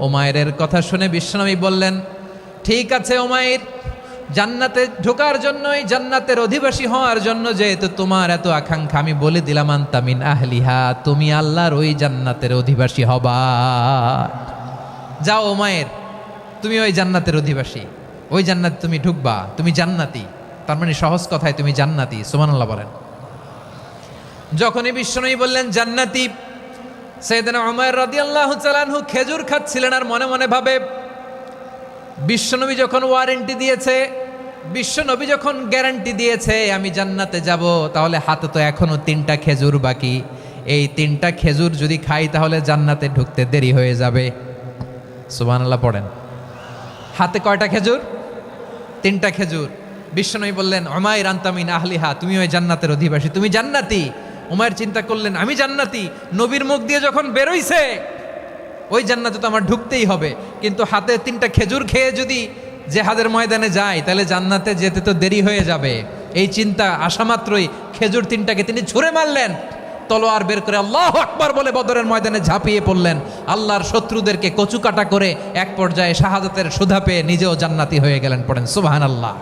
উমাইরের কথা শুনে বিশ্বনবী বললেন, ঠিক আছে উমাইর, জান্নাতে ঢোকার জন্যই, জান্নাতের অধিবাসী হওয়ার জন্য যেহেতু তোমার এত আকাঙ্ক্ষা, আমি বলে দিলাম আনতা মিন আহলিহা, তুমি আল্লাহর ওই জান্নাতের অধিবাসী হবা। যাও উমাইর, তুমি ওই জান্নাতের অধিবাসী, ওই জান্নাতে তুমি ঢুকবা, তুমি জান্নাতি। তার মানে সহজ কথায় তুমি জান্নাতি। সুবহানাল্লাহ বলেন। যখনই বিশ্বনবী বললেন জান্নাতি, সাইয়েদনা উমাইর রাদিয়াল্লাহু তাআলা আনহু খেজুর খাচ্ছিলেন আর মনে মনে ভাবে, বিশ্বনবী যখন ওয়ারেন্টি দিয়েছে, বিশ্বনবী যখন গ্যারান্টি দিয়েছে আমি জান্নাতে যাব, তাহলে হাতে তো এখনো 3টা খেজুর বাকি। এই 3টা খেজুর যদি খাই তাহলে জান্নাতে ঢুকতে দেরি হয়ে যাবে। সুবহানাল্লাহ পড়েন। হাতে কয়টা খেজুর? 3টা খেজুর। বিশ্বনবী বললেন, উমাইর আনতা মিন আহলিহা, তুমি ওই জান্নাতের অধিবাসী, তুমি জান্নাতি। উমাইর চিন্তা করলেন, আমি জান্নাতি, নবীর মুখ দিয়ে যখন বেরোইছে ওই জান্নাতে তো আমার ঢুকতেই হবে, কিন্তু হাতে 3টা খেজুর খেয়ে যদি জেহাদের ময়দানে যাই তাহলে জান্নাতে যেতে তো দেরি হয়ে যাবে। এই চিন্তা আসা মাত্রই খেজুর 3টাকে তিনি ছুঁড়ে মারলেন, তলোয়ার বের করে আল্লাহু আকবার বলে বদরের ময়দানে ঝাঁপিয়ে পড়লেন। আল্লাহর শত্রুদেরকে কচুকাটা করে এক পর্যায়ে শাহাদাতের সুধা পেয়ে নিজেও জান্নাতি হয়ে গেলেন। পড়েন সুবহানাল্লাহ।